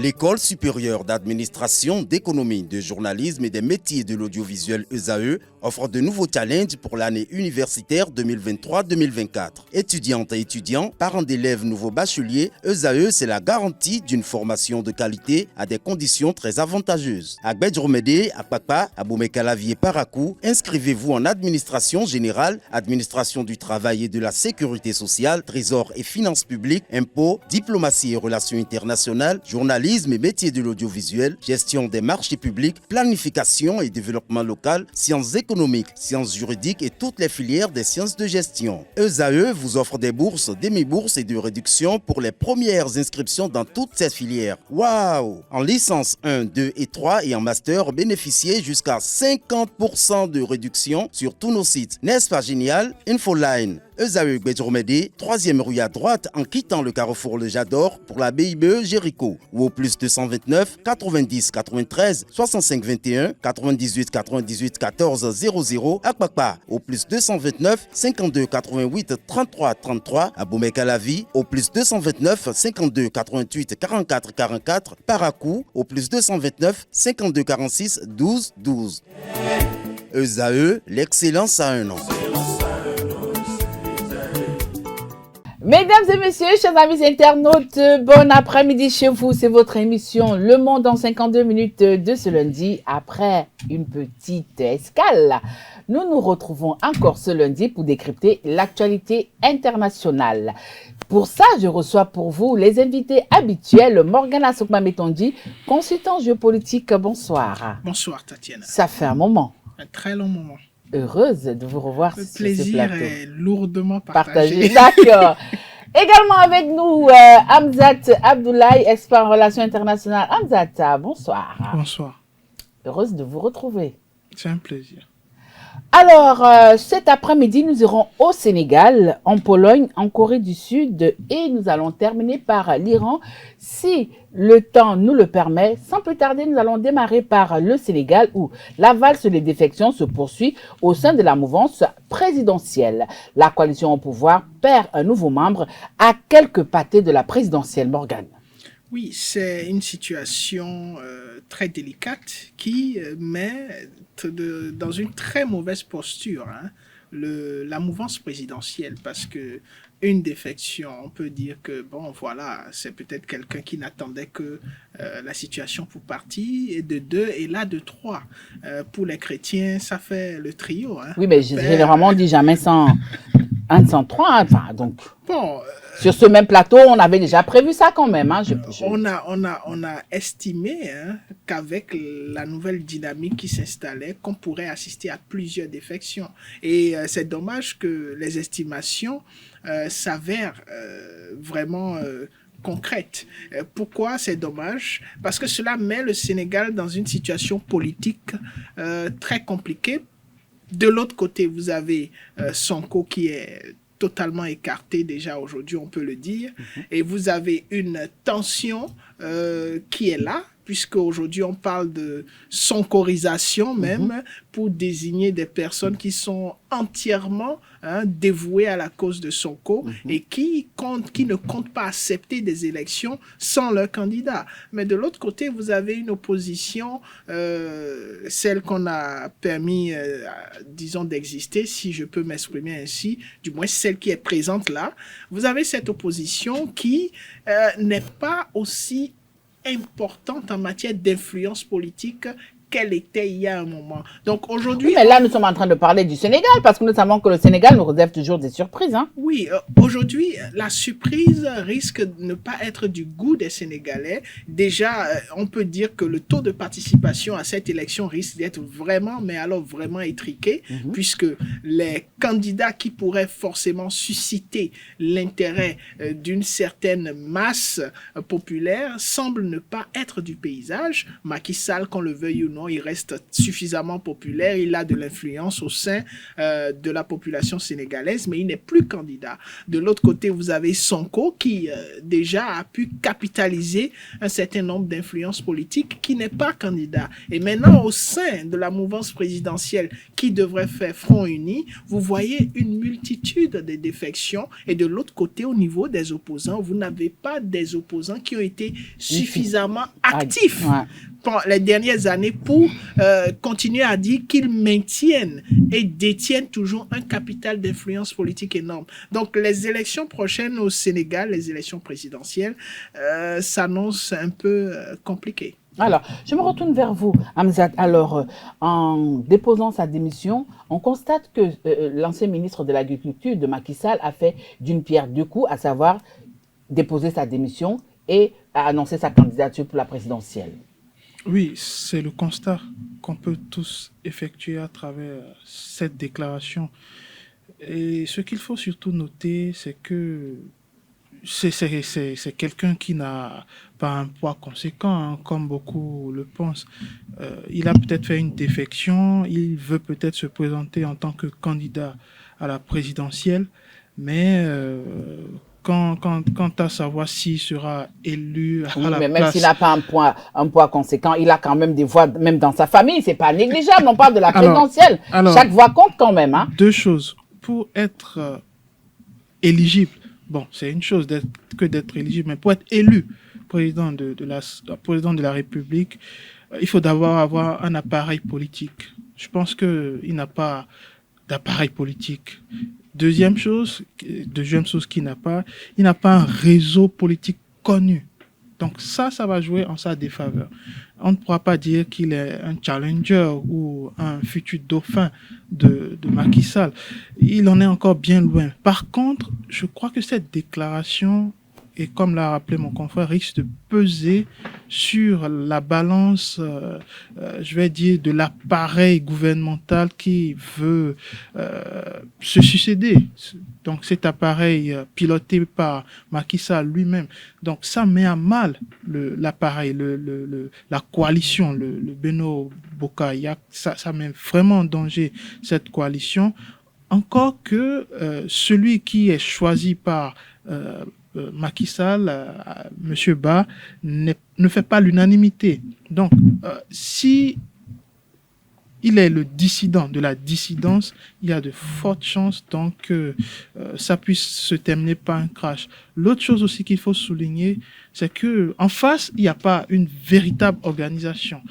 L'École supérieure d'administration, d'économie, de journalisme et des métiers de l'audiovisuel ESAE offre de nouveaux challenges pour l'année universitaire 2023-2024. Étudiantes et étudiants, parents d'élèves nouveaux bacheliers, ESAE, c'est la garantie d'une formation de qualité à des conditions très avantageuses. À Gbedjromede, à Papa, à Boumekalavi et Parakou, inscrivez-vous en administration générale, administration du travail et de la sécurité sociale, trésor et finances publiques, impôts, diplomatie et relations internationales, journalisme et métiers de l'audiovisuel, gestion des marchés publics, planification et développement local, sciences économiques, sciences juridiques et toutes les filières des sciences de gestion. ESAE vous offre des bourses, demi-bourses et de réductions pour les premières inscriptions dans toutes ces filières. Waouh! En licence 1, 2 et 3 et en master, bénéficiez jusqu'à 50% de réduction sur tous nos sites. N'est-ce pas génial? Infoline. ESAE Gbedjromede, 3e rue à droite en quittant le carrefour Le Jador pour la BIBE Jéricho ou au plus 229 90 93 65 21 98 98 14 00 à Kpakpa au plus 229 52 88 33 33 à Boumekalavi au plus 229 52 88 44 44 Parakou au plus 229 52 46 12 12. ESAE, l'excellence à un nom. Mesdames et messieurs, chers amis internautes, bon après-midi chez vous. C'est votre émission Le Monde en 52 minutes de ce lundi après une petite escale. Nous nous retrouvons encore ce lundi pour décrypter l'actualité internationale. Pour ça, je reçois pour vous les invités habituels. Morgana Sokma-Metondi, consultant géopolitique. Bonsoir. Bonsoir Tatiana. Ça fait un moment. Un très long moment. Heureuse de vous revoir sur ce plateau. Le plaisir est lourdement partagé. D'accord. Également avec nous, Hamzat Abdoulaye, expert en relations internationales. Hamzat, bonsoir. Bonsoir. Heureuse de vous retrouver. C'est un plaisir. Alors, cet après-midi, nous irons au Sénégal, en Pologne, en Corée du Sud et nous allons terminer par l'Iran. Si le temps nous le permet, sans plus tarder, nous allons démarrer par le Sénégal où la valse des défections se poursuit au sein de la mouvance présidentielle. La coalition au pouvoir perd un nouveau membre à quelques pâtés de la présidentielle. Morgane. Oui, c'est une situation très délicate qui met dans une très mauvaise posture la mouvance présidentielle parce que une défection, on peut dire que bon voilà, c'est peut-être quelqu'un qui n'attendait que la situation pour partir et de 2 et là de 3. Pour les chrétiens, ça fait le trio. Oui, mais généralement on dit jamais sans 3. Enfin, donc. Bon. Sur ce même plateau, on avait déjà prévu ça quand même. On a estimé qu'avec la nouvelle dynamique qui s'installait, qu'on pourrait assister à plusieurs défections. Et c'est dommage que les estimations s'avèrent vraiment concrètes. Pourquoi c'est dommage? Parce que cela met le Sénégal dans une situation politique très compliquée. De l'autre côté, vous avez Sonko qui est totalement écarté déjà aujourd'hui, on peut le dire. Et vous avez une tension qui est là, puisque aujourd'hui on parle de sonkorisation même, pour désigner des personnes qui sont entièrement dévouées à la cause de Sonko et qui ne comptent pas accepter des élections sans leur candidat. Mais de l'autre côté, vous avez une opposition, celle qu'on a permis, disons, d'exister, si je peux m'exprimer ainsi, du moins celle qui est présente là. Vous avez cette opposition qui n'est pas aussi importante en matière d'influence politique qu'elle était il y a un moment. Donc aujourd'hui... Oui, mais là, nous sommes en train de parler du Sénégal, parce que nous savons que le Sénégal nous réserve toujours des surprises. Oui, aujourd'hui, la surprise risque de ne pas être du goût des Sénégalais. Déjà, on peut dire que le taux de participation à cette élection risque d'être vraiment, mais alors vraiment étriqué, puisque les candidats qui pourraient forcément susciter l'intérêt d'une certaine masse populaire semblent ne pas être du paysage. Macky Sall, qu'on le veuille ou non, non, il reste suffisamment populaire, il a de l'influence au sein de la population sénégalaise, mais il n'est plus candidat. De l'autre côté, vous avez Sonko qui déjà a pu capitaliser un certain nombre d'influences politiques, qui n'est pas candidat. Et maintenant, au sein de la mouvance présidentielle qui devrait faire front uni, vous voyez une multitude de défections. Et de l'autre côté, au niveau des opposants, vous n'avez pas des opposants qui ont été suffisamment actifs pendant les dernières années pour continuer à dire qu'ils maintiennent et détiennent toujours un capital d'influence politique énorme. Donc, les élections prochaines au Sénégal, les élections présidentielles, s'annoncent un peu compliquées. Alors, je me retourne vers vous, Hamzat. Alors, en déposant sa démission, on constate que l'ancien ministre de l'Agriculture, de Macky Sall, a fait d'une pierre deux coups, à savoir déposer sa démission et a annoncé sa candidature pour la présidentielle. Oui, c'est le constat qu'on peut tous effectuer à travers cette déclaration. Et ce qu'il faut surtout noter, c'est que c'est quelqu'un qui n'a pas un poids conséquent, hein, comme beaucoup le pensent. Il a peut-être fait une défection, il veut peut-être se présenter en tant que candidat à la présidentielle, mais quant à savoir s'il sera élu à la mais même place... s'il n'a pas un poids conséquent, il a quand même des voix, même dans sa famille, c'est pas négligeable, on parle de la présidentielle. Alors, chaque voix compte quand même. Hein. Deux choses. Pour être éligible, bon, c'est une chose que d'être éligible, mais pour être élu président de la République, il faut d'abord avoir un appareil politique. Je pense qu'il n'a pas d'appareil politique. Deuxième chose qu'il n'a pas, il n'a pas un réseau politique connu. Donc ça va jouer en sa défaveur. On ne pourra pas dire qu'il est un challenger ou un futur dauphin de Macky Sall. Il en est encore bien loin. Par contre, je crois que cette déclaration, et comme l'a rappelé mon confrère, risque de peser sur la balance, je vais dire, de l'appareil gouvernemental qui veut se succéder. Donc cet appareil piloté par Macky Sall lui-même. Donc ça met à mal l'appareil, la coalition, le Benno Bokk Yakaar. Ça met vraiment en danger cette coalition. Encore que celui qui est choisi par Macky Sall, Monsieur Ba, ne fait pas l'unanimité. Donc, si il est le dissident de la dissidence, il y a de fortes chances donc que ça puisse se terminer par un crash. L'autre chose aussi qu'il faut souligner, c'est que en face, il n'y a pas une véritable organisation.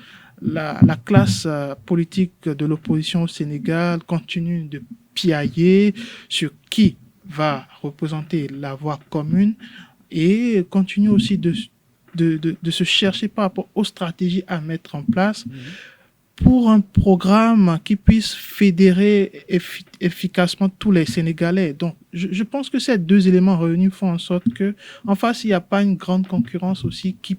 La classe politique de l'opposition au Sénégal continue de piailler sur qui va représenter la voix commune et continue aussi de se chercher par rapport aux stratégies à mettre en place pour un programme qui puisse fédérer efficacement tous les Sénégalais. Donc, je pense que ces deux éléments réunis font en sorte que, en face, il n'y a pas une grande concurrence aussi qui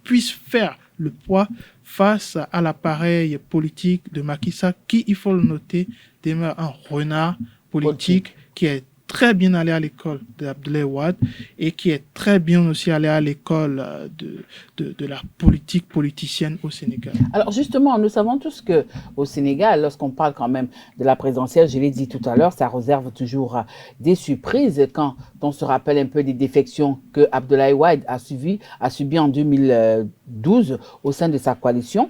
puisse faire le poids face à l'appareil politique de Macky Sall, qui, il faut le noter, demeure un renard politique qui est très bien allé à l'école d'Abdoulaye Wade et qui est très bien aussi allé à l'école de la politique politicienne au Sénégal. Alors justement, nous savons tous qu'au Sénégal, lorsqu'on parle quand même de la présidentielle, je l'ai dit tout à l'heure, ça réserve toujours des surprises quand on se rappelle un peu des défections que Abdoulaye Wade a subi en 2012 au sein de sa coalition.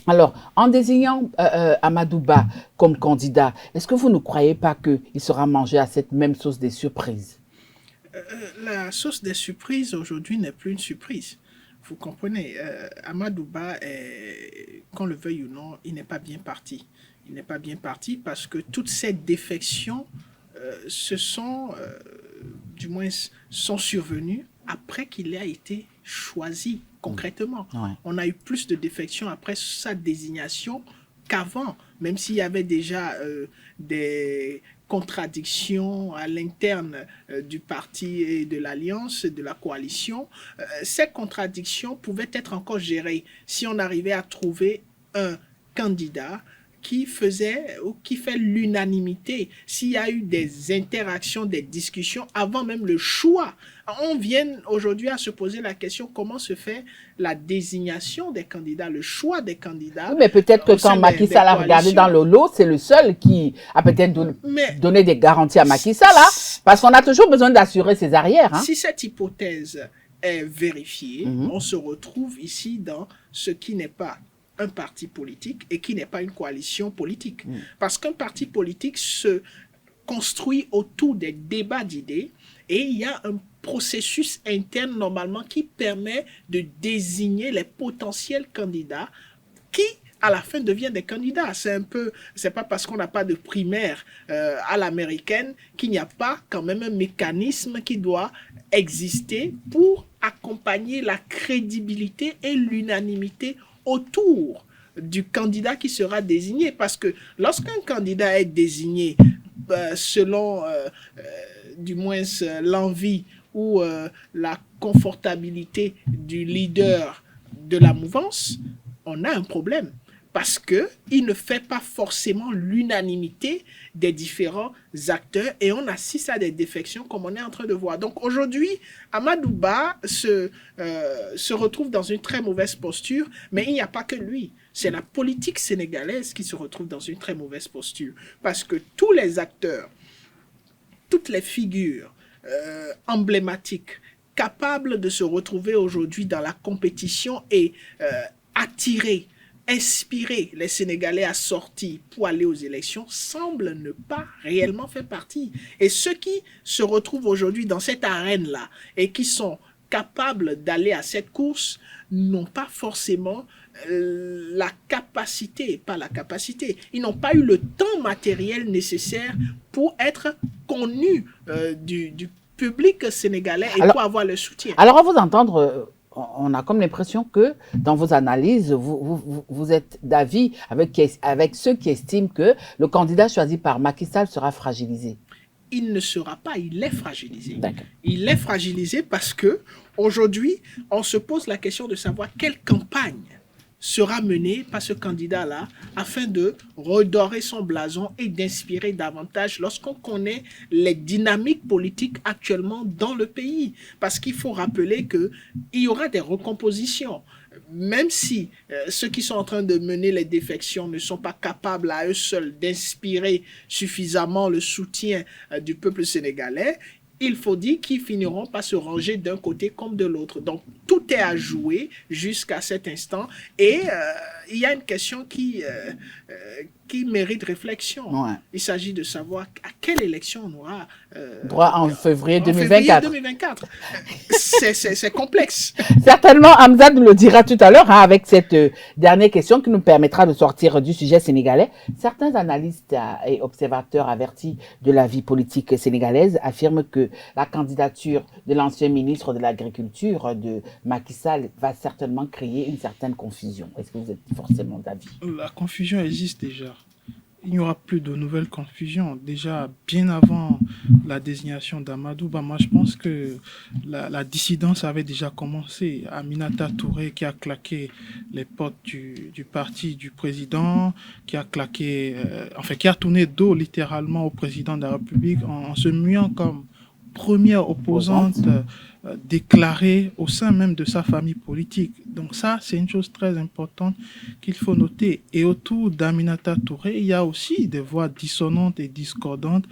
Alors, en désignant Amadou Ba comme candidat, est-ce que vous ne croyez pas qu'il sera mangé à cette même sauce des surprises? La sauce des surprises aujourd'hui n'est plus une surprise. Vous comprenez, Amadou Ba, qu'on le veuille ou non, il n'est pas bien parti. Il n'est pas bien parti parce que toutes ces défections sont survenues après qu'il ait été choisi concrètement. Ouais. On a eu plus de défections après sa désignation qu'avant, même s'il y avait déjà des contradictions à l'interne du parti et de l'alliance, de la coalition. Ces contradictions pouvaient être encore gérées si on arrivait à trouver un candidat qui faisait ou qui fait l'unanimité, s'il y a eu des interactions, des discussions avant même le choix. On vient aujourd'hui à se poser la question comment se fait la désignation des candidats, le choix des candidats. Oui, mais peut-être que quand Macky Sall a regardé dans le lot, c'est le seul qui a peut-être donné des garanties à Macky Sall, hein, parce qu'on a toujours besoin d'assurer ses arrières. Hein. Si cette hypothèse est vérifiée, on se retrouve ici dans ce qui n'est pas un parti politique et qui n'est pas une coalition politique. Parce qu'un parti politique se construit autour des débats d'idées et il y a un processus interne normalement qui permet de désigner les potentiels candidats qui à la fin deviennent des candidats. C'est pas parce qu'on n'a pas de primaire à l'américaine qu'il n'y a pas quand même un mécanisme qui doit exister pour accompagner la crédibilité et l'unanimité autour du candidat qui sera désigné. Parce que lorsqu'un candidat est désigné selon du moins l'envie ou la confortabilité du leader de la mouvance, on a un problème. Parce qu'il ne fait pas forcément l'unanimité des différents acteurs et on assiste à des défections comme on est en train de voir. Donc aujourd'hui, Amadou Ba se retrouve dans une très mauvaise posture, mais il n'y a pas que lui. C'est la politique sénégalaise qui se retrouve dans une très mauvaise posture. Parce que tous les acteurs, toutes les figures emblématiques, capables de se retrouver aujourd'hui dans la compétition et attirer, inspirer les Sénégalais à sortir pour aller aux élections semblent ne pas réellement faire partie. Et ceux qui se retrouvent aujourd'hui dans cette arène-là et qui sont capables d'aller à cette course n'ont pas forcément la capacité, ils n'ont pas eu le temps matériel nécessaire pour être connus du public sénégalais et pour avoir le soutien. Alors, à vous entendre, on a comme l'impression que dans vos analyses, vous êtes d'avis avec ceux qui estiment que le candidat choisi par Macky Sall sera fragilisé. Il ne sera pas, il est fragilisé. D'accord. Il est fragilisé parce que aujourd'hui, on se pose la question de savoir quelle campagne sera menée par ce candidat-là afin de redorer son blason et d'inspirer davantage lorsqu'on connaît les dynamiques politiques actuellement dans le pays. Parce qu'il faut rappeler qu'il y aura des recompositions. Même si ceux qui sont en train de mener les défections ne sont pas capables à eux seuls d'inspirer suffisamment le soutien du peuple sénégalais, il faut dire qu'ils finiront par se ranger d'un côté comme de l'autre. Donc, tout est à jouer jusqu'à cet instant. Et il y a une question qui mérite réflexion. Ouais. Il s'agit de savoir à quelle élection on aura droit en février 2024. Février 2024. C'est complexe. Certainement, Hamza nous le dira tout à l'heure avec cette dernière question qui nous permettra de sortir du sujet sénégalais. Certains analystes et observateurs avertis de la vie politique sénégalaise affirment que la candidature de l'ancien ministre de l'Agriculture, de Macky Sall, va certainement créer une certaine confusion. Est-ce que vous êtes forcément d'avis? La confusion existe déjà. Il n'y aura plus de nouvelles confusions. Déjà, bien avant la désignation d'Amadou Ba, moi je pense que la dissidence avait déjà commencé. Aminata Touré qui a claqué les portes du parti du président, qui a claqué, qui a tourné dos littéralement au président de la République en se muant comme première opposante déclarée au sein même de sa famille politique. Donc ça, c'est une chose très importante qu'il faut noter. Et autour d'Aminata Touré, il y a aussi des voix dissonantes et discordantes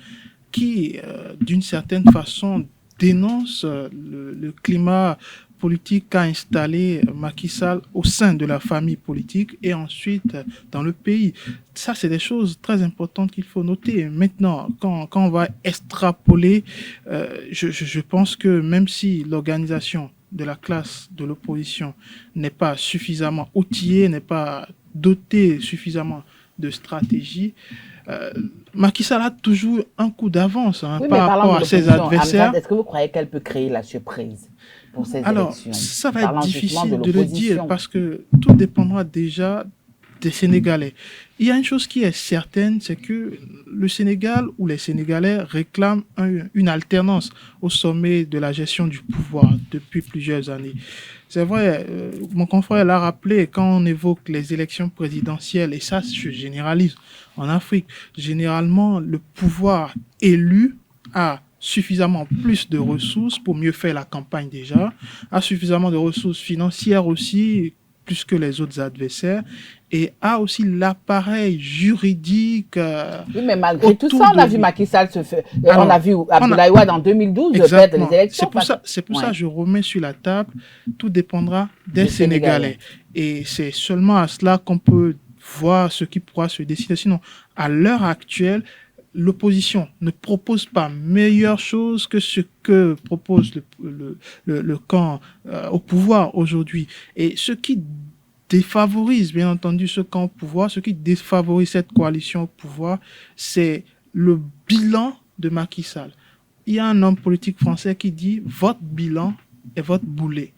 qui, d'une certaine façon, dénoncent le climat politique qu'a installé Macky Sall au sein de la famille politique et ensuite dans le pays. Ça, c'est des choses très importantes qu'il faut noter. Maintenant, quand on va extrapoler, je pense que même si l'organisation de la classe de l'opposition n'est pas suffisamment outillée, n'est pas dotée suffisamment de stratégie, Macky Sall a toujours un coup d'avance par rapport à ses adversaires. Hamza, est-ce que vous croyez qu'elle peut créer la surprise pour ces élections? Ça va être difficile de le dire parce que tout dépendra déjà des Sénégalais. Il y a une chose qui est certaine, c'est que le Sénégal ou les Sénégalais réclament une alternance au sommet de la gestion du pouvoir depuis plusieurs années. C'est vrai, mon confrère l'a rappelé, quand on évoque les élections présidentielles, et ça, je généralise en Afrique, généralement, le pouvoir élu a suffisamment plus de ressources pour mieux faire la campagne déjà, a suffisamment de ressources financières aussi, plus que les autres adversaires, et a aussi l'appareil juridique. Oui, mais malgré tout ça, on a vu Macky Sall se faire. On a vu Abdoulaye Wade en 2012 perdre les élections. C'est pour ça que je remets sur la table, tout dépendra des Sénégalais. Et c'est seulement à cela qu'on peut voir ce qui pourra se décider. Sinon, à l'heure actuelle, l'opposition ne propose pas meilleure chose que ce que propose le camp au pouvoir aujourd'hui. Et ce qui défavorise, bien entendu, ce camp au pouvoir, ce qui défavorise cette coalition au pouvoir, c'est le bilan de Macky Sall. Il y a un homme politique français qui dit « votre bilan est votre boulet ».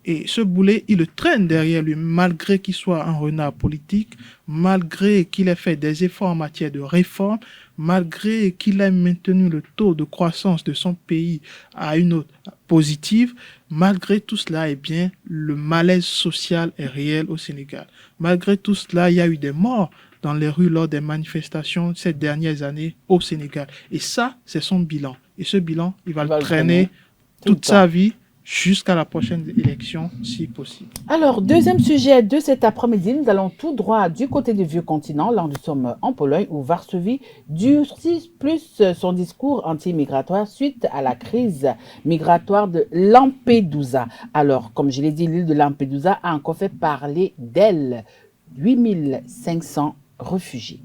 Et ce boulet, il le traîne derrière lui, malgré qu'il soit un renard politique, malgré qu'il ait fait des efforts en matière de réforme, malgré qu'il ait maintenu le taux de croissance de son pays à une note positive, malgré tout cela, eh bien, le malaise social est réel au Sénégal. Malgré tout cela, il y a eu des morts dans les rues lors des manifestations ces dernières années au Sénégal. Et ça, c'est son bilan. Et ce bilan, il va le traîner toute sa vie, jusqu'à la prochaine élection, si possible. Alors, deuxième sujet de cet après-midi, nous allons tout droit du côté du vieux continent. Là, nous sommes en Pologne, où Varsovie durcit plus son discours anti-migratoire suite à la crise migratoire de Lampedusa. Alors, comme je l'ai dit, l'île de Lampedusa a encore fait parler d'elle. 8500 réfugiés.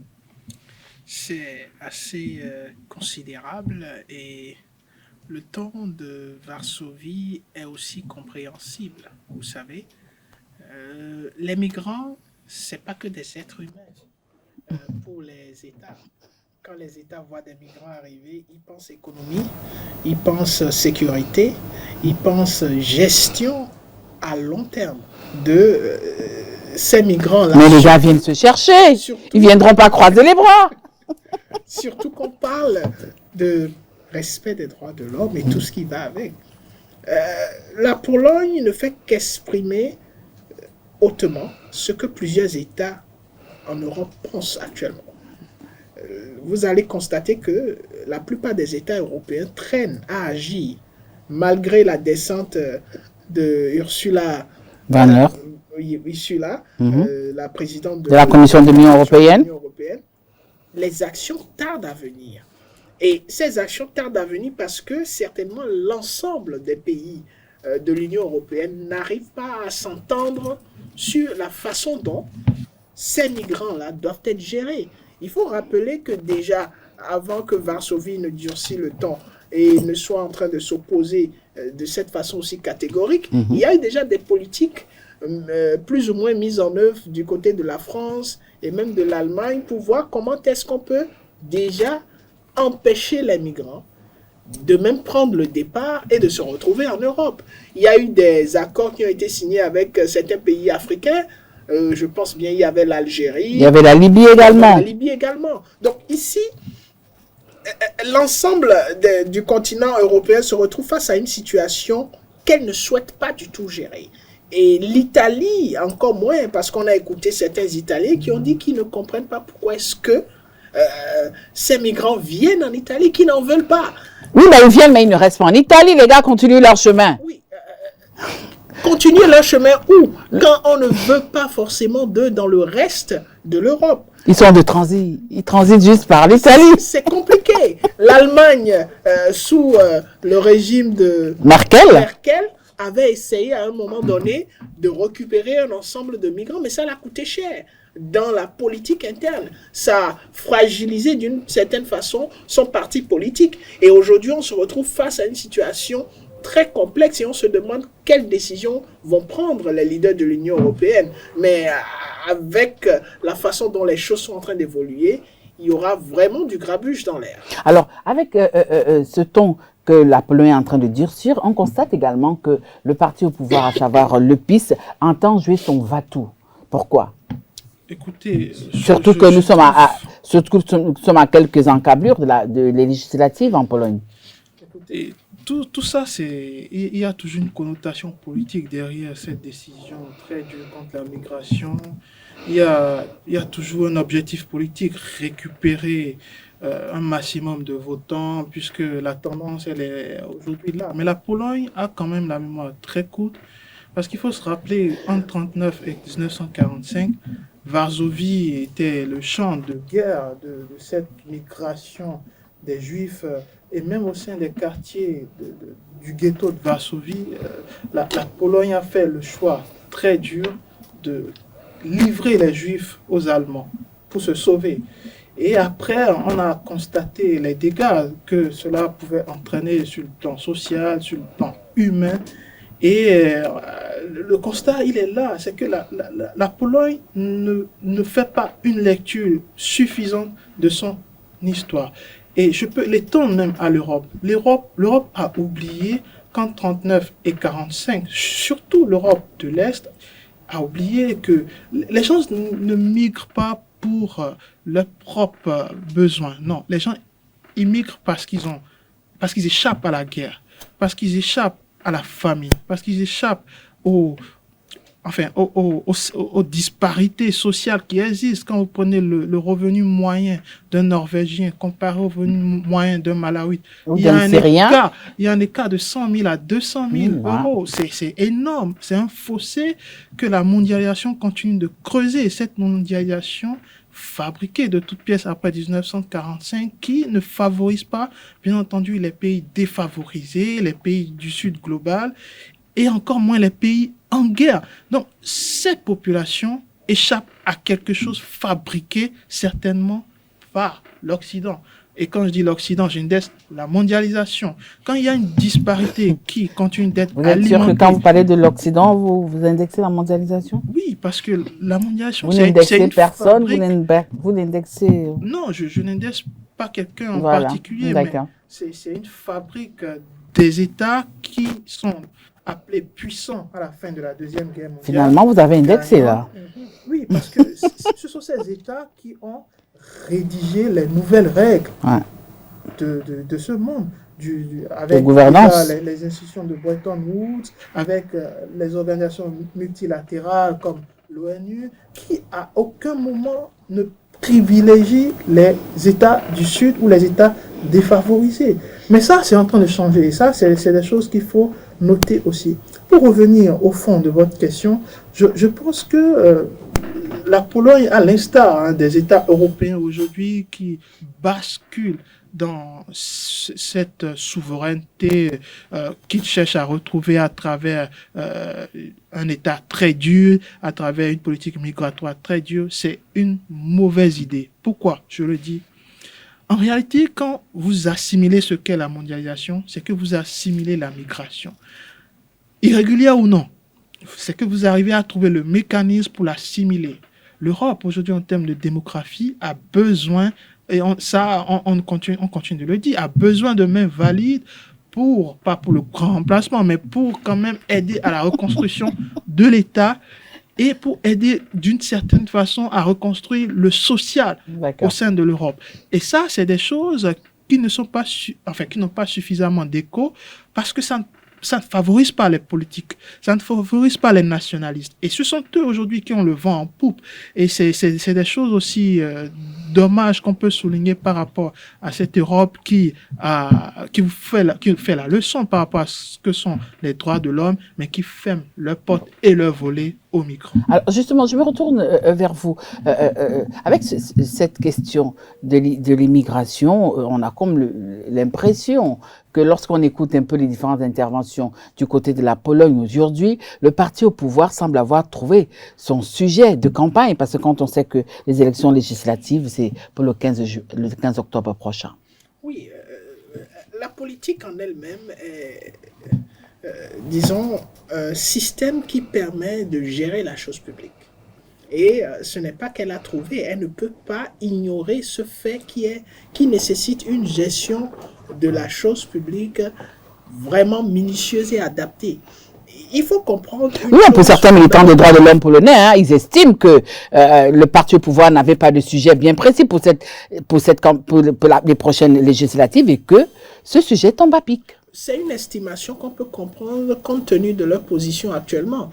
C'est assez considérable et le ton de Varsovie est aussi compréhensible. Vous savez, les migrants, c'est pas que des êtres humains pour les États. Quand les États voient des migrants arriver, ils pensent économie, ils pensent sécurité, ils pensent gestion à long terme de ces migrants-là. Mais les gars viennent se chercher, ils viendront pas croiser les bras. Surtout qu'on parle de respect des droits de l'homme et tout ce qui va avec. La Pologne ne fait qu'exprimer hautement ce que plusieurs États en Europe pensent actuellement. Vous allez constater que la plupart des États européens traînent à agir malgré la descente de Ursula la présidente de la Commission de l'Union européenne. Les actions tardent à venir. Et ces actions tardent à venir parce que certainement l'ensemble des pays de l'Union européenne n'arrivent pas à s'entendre sur la façon dont ces migrants-là doivent être gérés. Il faut rappeler que déjà, avant que Varsovie ne durcisse le temps et ne soit en train de s'opposer de cette façon aussi catégorique, il y a eu déjà des politiques plus ou moins mises en œuvre du côté de la France et même de l'Allemagne pour voir comment est-ce qu'on peut déjà empêcher les migrants de même prendre le départ et de se retrouver en Europe. Il y a eu des accords qui ont été signés avec certains pays africains. Je pense bien il y avait l'Algérie. Il y avait la Libye également. Donc ici, l'ensemble du continent européen se retrouve face à une situation qu'elle ne souhaite pas du tout gérer. Et l'Italie, encore moins, parce qu'on a écouté certains Italiens qui ont dit qu'ils ne comprennent pas pourquoi est-ce que ces migrants viennent en Italie, qui n'en veulent pas. Oui, mais ils viennent, mais ils ne restent pas en Italie. Les gars continuent leur chemin. Oui, continuer leur chemin où? Quand on ne veut pas forcément d'eux dans le reste de l'Europe. Ils sont de transit. Ils transitent juste par l'Italie. C'est compliqué. L'Allemagne, sous le régime de Merkel avait essayé à un moment donné de récupérer un ensemble de migrants, mais ça l'a coûté cher. Dans la politique interne, ça a fragilisé d'une certaine façon son parti politique. Et aujourd'hui, on se retrouve face à une situation très complexe et on se demande quelles décisions vont prendre les leaders de l'Union européenne. Mais avec la façon dont les choses sont en train d'évoluer, il y aura vraiment du grabuge dans l'air. Alors, avec ce ton que la Pologne est en train de durcir, on constate également que le parti au pouvoir, à savoir le PiS, entend jouer son va-tout. Pourquoi ? Écoutez, surtout que nous sommes à quelques encablures de législatives en Pologne. Écoutez, tout ça, il y a toujours une connotation politique derrière cette décision très dure contre la migration. Il y a toujours un objectif politique, récupérer un maximum de votants, puisque la tendance, elle est aujourd'hui là. Mais la Pologne a quand même la mémoire très courte, parce qu'il faut se rappeler, entre 1939 et 1945, Varsovie était le champ de guerre de cette migration des Juifs, et même au sein des quartiers du ghetto de Varsovie, la Pologne a fait le choix très dur de livrer les Juifs aux Allemands pour se sauver. Et après, on a constaté les dégâts que cela pouvait entraîner sur le plan social, sur le plan humain. Et le constat, il est là, c'est que la Pologne ne fait pas une lecture suffisante de son histoire. Et je peux l'étendre même à l'Europe. L'Europe a oublié qu'en 39 et 45, surtout l'Europe de l'Est, a oublié que les gens ne migrent pas pour leurs propres besoins. Non, les gens ils migrent parce qu'ils échappent à la guerre, parce qu'ils échappent à la famine, parce qu'ils échappent aux disparités sociales qui existent. Quand vous prenez le revenu moyen d'un Norvégien comparé au revenu moyen d'un Malawite, il y a un écart de 100 000 à 200 000 euros. C'est énorme. C'est un fossé que la mondialisation continue de creuser. Et cette mondialisation fabriquée de toutes pièces après 1945 qui ne favorise pas, bien entendu, les pays défavorisés, les pays du Sud global, et encore moins les pays en guerre. Donc, ces populations échappent à quelque chose fabriqué certainement par l'Occident. Et quand je dis l'Occident, j'indexe la mondialisation. Quand il y a une disparité qui continue d'être alimentée... Vous êtes sûr que quand vous parlez de l'Occident, vous indexez la mondialisation? Oui, parce que la mondialisation, c'est une personne, vous l'indexez... Non, je n'indexe pas quelqu'un en particulier, mais c'est une fabrique des États qui sont appelés puissants à la fin de la Deuxième Guerre mondiale. Finalement, vous avez indexé là. Oui, parce que ce sont ces États qui ont rédigé les nouvelles règles de ce monde. Avec gouvernance. Les institutions de Bretton Woods, avec les organisations multilatérales comme l'ONU, qui à aucun moment ne privilégient les États du Sud ou les États défavorisés. Mais ça, c'est en train de changer. Et ça, c'est des choses qu'il faut noter aussi. Pour revenir au fond de votre question, je pense que la Pologne, à l'instar des États européens aujourd'hui qui basculent dans cette souveraineté qu'ils cherchent à retrouver à travers un État très dur, à travers une politique migratoire très dure, c'est une mauvaise idée. Pourquoi je le dis? En réalité, quand vous assimilez ce qu'est la mondialisation, c'est que vous assimilez la migration. Irrégulière ou non, c'est que vous arrivez à trouver le mécanisme pour l'assimiler. L'Europe, aujourd'hui, en termes de démographie, a besoin, et on continue de le dire, a besoin de mains valides pas pour le grand remplacement, mais pour quand même aider à la reconstruction de l'État et pour aider d'une certaine façon à reconstruire le social au sein de l'Europe. Et ça, c'est des choses qui ne sont pas, qui n'ont pas suffisamment d'écho parce que ça ne favorise pas les politiques, ça ne favorise pas les nationalistes. Et ce sont eux aujourd'hui qui ont le vent en poupe. Et c'est des choses aussi dommages qu'on peut souligner par rapport à cette Europe qui fait la leçon par rapport à ce que sont les droits de l'homme, mais qui ferme leurs portes et leurs volets aux migrants. Alors justement, je me retourne vers vous. Avec cette question de l'immigration, on a comme l'impression que lorsqu'on écoute un peu les différentes interventions du côté de la Pologne aujourd'hui, le parti au pouvoir semble avoir trouvé son sujet de campagne, parce que quand on sait que les élections législatives, c'est pour le 15 octobre prochain. Oui, la politique en elle-même est, disons, un système qui permet de gérer la chose publique. Et ce n'est pas qu'elle a trouvé, elle ne peut pas ignorer ce fait qui nécessite une gestion de la chose publique vraiment minutieuse et adaptée. Il faut comprendre... pour certains militants des droits de l'homme polonais, ils estiment que le parti au pouvoir n'avait pas de sujet bien précis pour les prochaines législatives et que ce sujet tombe à pic. c'est une estimation qu'on peut comprendre compte tenu de leur position actuellement.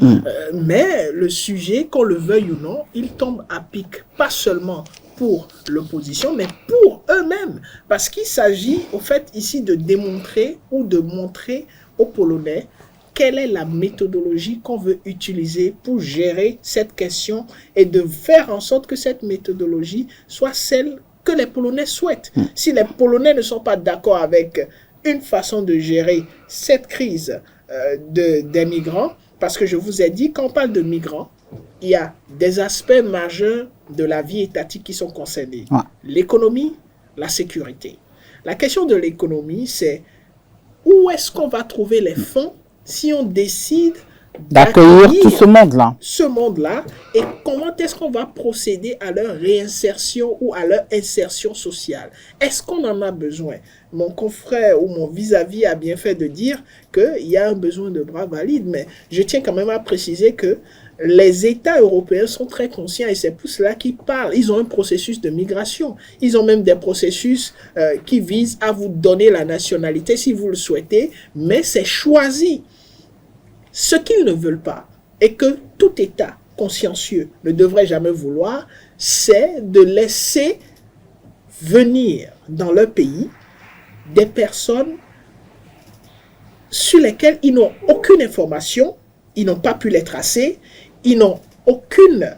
Mais le sujet, qu'on le veuille ou non, il tombe à pic, pas seulement pour l'opposition, mais pour eux-mêmes. Parce qu'il s'agit, au fait, ici de démontrer ou de montrer aux Polonais quelle est la méthodologie qu'on veut utiliser pour gérer cette question et de faire en sorte que cette méthodologie soit celle que les Polonais souhaitent. Si les Polonais ne sont pas d'accord avec une façon de gérer cette crise des migrants, parce que je vous ai dit, quand on parle de migrants, il y a des aspects majeurs de la vie étatique qui sont concernés. L'économie, la sécurité. La question de l'économie, c'est où est-ce qu'on va trouver les fonds si on décide d'accueillir tout ce monde-là, et comment est-ce qu'on va procéder à leur réinsertion ou à leur insertion sociale? Est-ce qu'on en a besoin? Mon confrère ou mon vis-à-vis a bien fait de dire qu'il y a un besoin de bras valides, mais je tiens quand même à préciser que les États européens sont très conscients et c'est pour cela qu'ils parlent. Ils ont un processus de migration. Ils ont même des processus qui visent à vous donner la nationalité si vous le souhaitez, mais c'est choisi. Ce qu'ils ne veulent pas, et que tout État consciencieux ne devrait jamais vouloir, c'est de laisser venir dans leur pays des personnes sur lesquelles ils n'ont aucune information, ils n'ont pas pu les tracer, ils n'ont aucune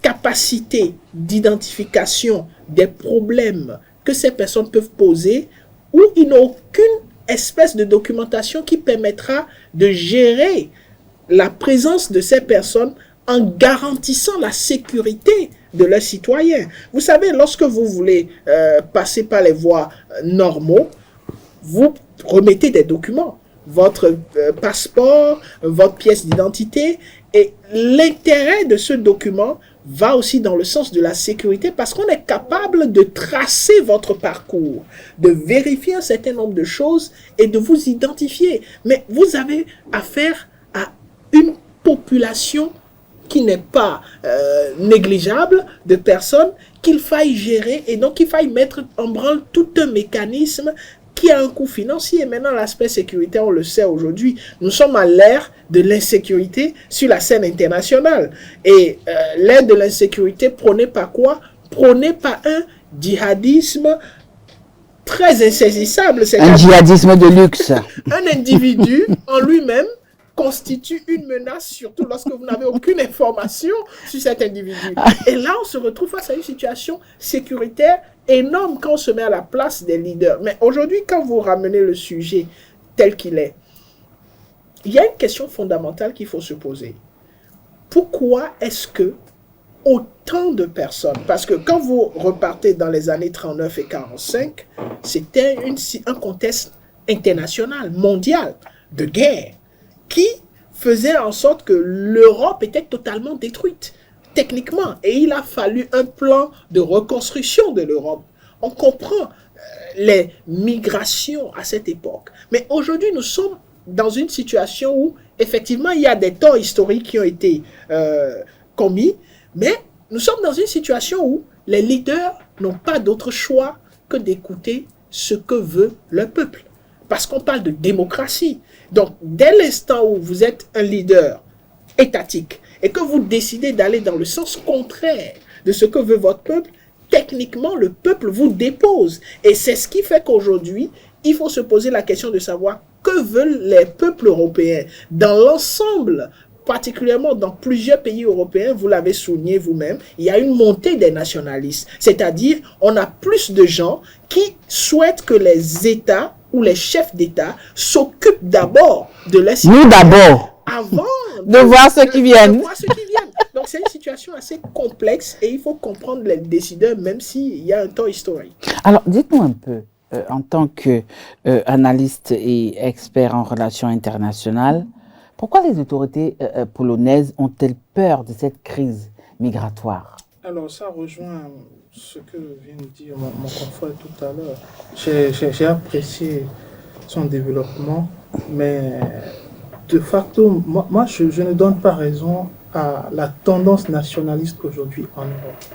capacité d'identification des problèmes que ces personnes peuvent poser, ou ils n'ont aucune espèce de documentation qui permettra de gérer la présence de ces personnes en garantissant la sécurité de leurs citoyens. Vous savez, lorsque vous voulez passer par les voies normaux, vous remettez des documents, votre passeport, votre pièce d'identité, et l'intérêt de ce document va aussi dans le sens de la sécurité parce qu'on est capable de tracer votre parcours, de vérifier un certain nombre de choses et de vous identifier. Mais vous avez affaire à une population qui n'est pas négligeable de personnes qu'il faille gérer et donc il faille mettre en branle tout un mécanisme qui a un coût financier. Maintenant, l'aspect sécuritaire, on le sait aujourd'hui, nous sommes à l'ère de l'insécurité sur la scène internationale. Et l'ère de l'insécurité prônée par quoi? Prônée par un djihadisme très insaisissable. Un djihadisme de luxe. Un individu en lui-même constitue une menace, surtout lorsque vous n'avez aucune information sur cet individu. Et là, on se retrouve face à une situation sécuritaire énorme quand on se met à la place des leaders. Mais aujourd'hui, quand vous ramenez le sujet tel qu'il est, il y a une question fondamentale qu'il faut se poser. Pourquoi est-ce que autant de personnes, parce que quand vous repartez dans les années 39 et 45, c'était un contexte international, mondial, de guerre, qui faisait en sorte que l'Europe était totalement détruite, techniquement. Et il a fallu un plan de reconstruction de l'Europe. On comprend les migrations à cette époque. Mais aujourd'hui, nous sommes dans une situation où, effectivement, il y a des torts historiques qui ont été commis, mais nous sommes dans une situation où les leaders n'ont pas d'autre choix que d'écouter ce que veut le peuple. Parce qu'on parle de démocratie. Donc, dès l'instant où vous êtes un leader étatique et que vous décidez d'aller dans le sens contraire de ce que veut votre peuple, techniquement, le peuple vous dépose. Et c'est ce qui fait qu'aujourd'hui, il faut se poser la question de savoir que veulent les peuples européens dans l'ensemble, particulièrement dans plusieurs pays européens, vous l'avez souligné vous-même, il y a une montée des nationalistes. C'est-à-dire, on a plus de gens qui souhaitent que les États ou les chefs d'État s'occupent d'abord de la situation. Nous d'abord. Avant de voir ceux qui viennent. De voir ceux qui viennent. Donc c'est une situation assez complexe et il faut comprendre les décideurs même s'il y a un temps historique. Alors dites-nous un peu, en tant qu'analyste et expert en relations internationales, pourquoi les autorités polonaises ont-elles peur de cette crise migratoire? Alors ça rejoint ce que vient de dire mon confrère tout à l'heure. J'ai apprécié son développement, mais de facto, moi je ne donne pas raison à la tendance nationaliste aujourd'hui en Europe.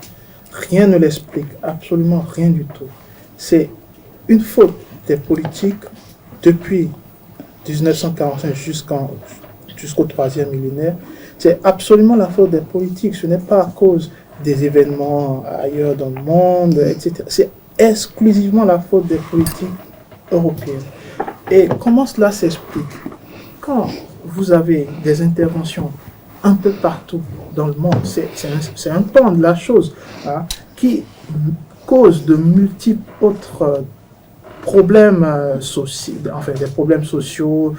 Rien ne l'explique, absolument rien du tout. C'est une faute des politiques depuis 1945 jusqu'au troisième millénaire, c'est absolument la faute des politiques. Ce n'est pas à cause des événements ailleurs dans le monde, etc. C'est exclusivement la faute des politiques européennes. Et comment cela s'explique? Quand vous avez des interventions un peu partout dans le monde, c'est un pan de la chose, hein, qui cause de multiples autres problèmes sociaux, enfin des problèmes sociaux,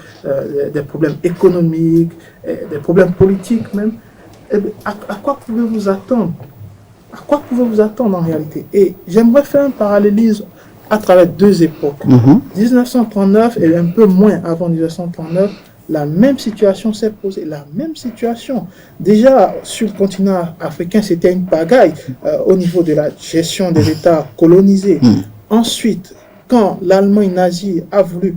des problèmes économiques, des problèmes politiques même. À quoi pouvez-vous attendre? À quoi pouvez-vous attendre en réalité? Et j'aimerais faire un parallélisme à travers deux époques. 1939 et un peu moins avant 1939, la même situation s'est posée, la même situation. Déjà, sur le continent africain, c'était une pagaille au niveau de la gestion des États colonisés. Ensuite, quand l'Allemagne nazie a voulu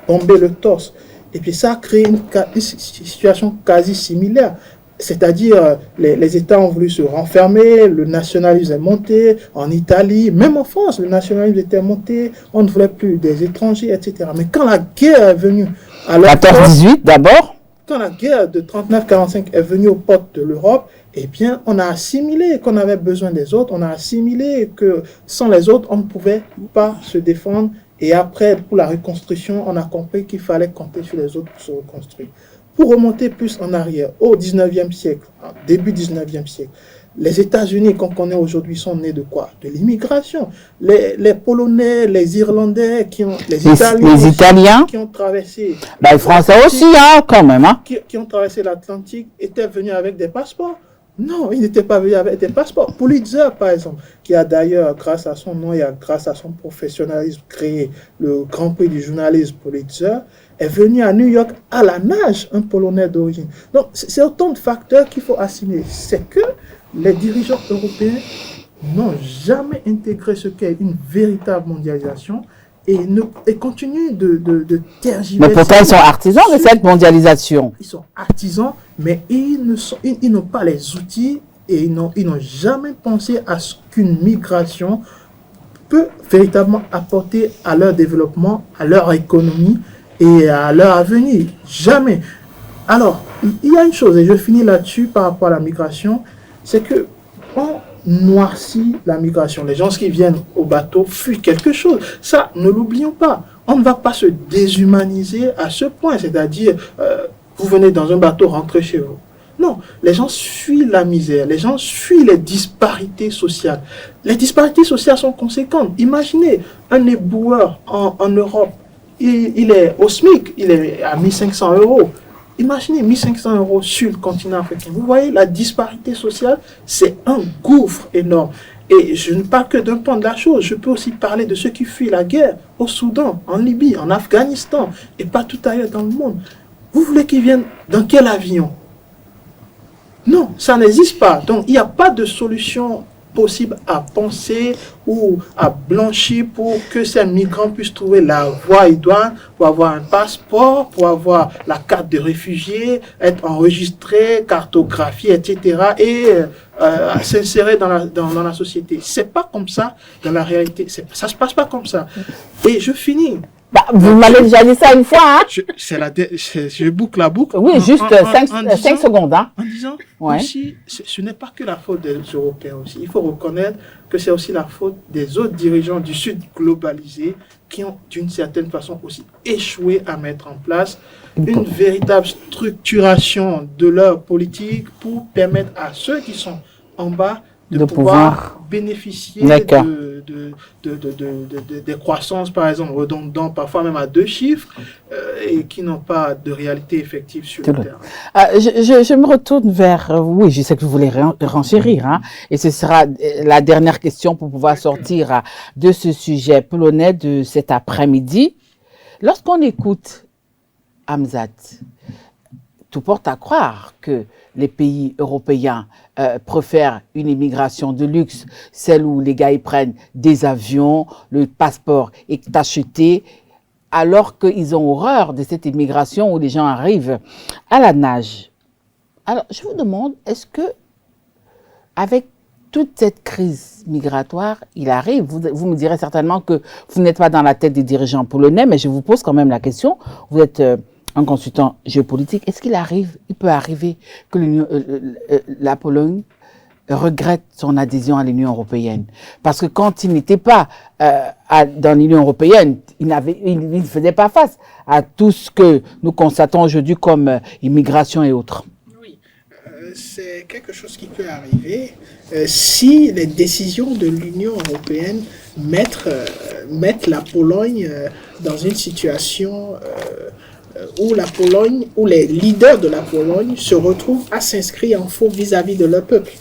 bomber le torse, et puis ça a créé une situation quasi similaire. C'est-à-dire, les États ont voulu se renfermer, le nationalisme est monté, en Italie, même en France, le nationalisme était monté, on ne voulait plus des étrangers, etc. Mais quand la guerre est venue... 14-18 d'abord. Quand la guerre de 39-45 est venue aux portes de l'Europe, eh bien, on a assimilé qu'on avait besoin des autres, on a assimilé que sans les autres, on ne pouvait pas se défendre. Et après, pour la reconstruction, on a compris qu'il fallait compter sur les autres pour se reconstruire. Pour remonter plus en arrière, au 19e siècle, début 19e siècle, les États-Unis qu'on connaît aujourd'hui sont nés de quoi? De l'immigration. Les Polonais, les Irlandais, les Italiens qui ont traversé... Les Français aussi, hein, quand même. Hein. Qui ont traversé l'Atlantique étaient venus avec des passeports. Non, ils n'étaient pas venus avec des passeports. Pulitzer, par exemple, qui a d'ailleurs, grâce à son nom et grâce à son professionnalisme, créé le Grand Prix du journalisme Pulitzer, est venu à New York à la nage, un Polonais d'origine. Donc, c'est autant de facteurs qu'il faut assimiler. C'est que les dirigeants européens n'ont jamais intégré ce qu'est une véritable mondialisation et continuent de tergiverser. Mais pourtant, ils sont artisans de cette mondialisation. Ils sont artisans, mais ils n'ont pas les outils et ils n'ont jamais pensé à ce qu'une migration peut véritablement apporter à leur développement, à leur économie et à leur avenir. Jamais. Alors, il y a une chose, et je finis là-dessus par rapport à la migration, c'est que on noircit la migration. Les gens qui viennent au bateau fuient quelque chose. Ça, ne l'oublions pas. On ne va pas se déshumaniser à ce point, c'est-à-dire, vous venez dans un bateau, rentrez chez vous. Non, les gens fuient la misère, les gens fuient les disparités sociales. Les disparités sociales sont conséquentes. Imaginez un éboueur en Europe, il est au SMIC, il est à 1500 €. Imaginez 1500 € sur le continent africain. Vous voyez, la disparité sociale, c'est un gouffre énorme. Et je ne parle que d'un point de la chose. Je peux aussi parler de ceux qui fuient la guerre au Soudan, en Libye, en Afghanistan, et pas tout ailleurs dans le monde. Vous voulez qu'ils viennent dans quel avion? Non, ça n'existe pas. Donc, il n'y a pas de solution possible à penser ou à blanchir pour que ces migrants puissent trouver la voie idoine pour avoir un passeport, pour avoir la carte de réfugié, être enregistré, cartographié, etc. et s'insérer dans la société. C'est pas comme ça dans la réalité. Ça se passe pas comme ça. Et je finis. Bah, vous m'avez déjà dit ça une fois, hein? Je boucle la boucle. Oui, juste 5 secondes, hein? En disant, ouais. Aussi, ce n'est pas que la faute des Européens aussi. Il faut reconnaître que c'est aussi la faute des autres dirigeants du Sud globalisé qui ont, d'une certaine façon, aussi échoué à mettre en place une véritable structuration de leur politique pour permettre à ceux qui sont en bas de pouvoir bénéficier des croissances, par exemple, redondantes, parfois même à 2 chiffres, et qui n'ont pas de réalité effective sur le terrain. Je me retourne vers... oui, je sais que vous voulez renchérir, hein, et ce sera la dernière question pour pouvoir sortir de ce sujet polonais de cet après-midi. Lorsqu'on écoute Hamzat, tout porte à croire que les pays européens préfèrent une immigration de luxe, celle où les gars ils prennent des avions, le passeport est acheté, alors qu'ils ont horreur de cette immigration où les gens arrivent à la nage. Alors, je vous demande, est-ce que, avec toute cette crise migratoire, il arrive. Vous me direz certainement que vous n'êtes pas dans la tête des dirigeants polonais, mais je vous pose quand même la question. Vous êtes un consultant géopolitique. Est-ce qu'il peut arriver que la Pologne regrette son adhésion à l'Union européenne? Parce que quand il n'était pas dans l'Union européenne, il ne faisait pas face à tout ce que nous constatons aujourd'hui comme immigration et autres. C'est quelque chose qui peut arriver si les décisions de l'Union européenne mettent la Pologne dans une situation où les leaders de la Pologne se retrouvent à s'inscrire en faux vis-à-vis de leur peuple.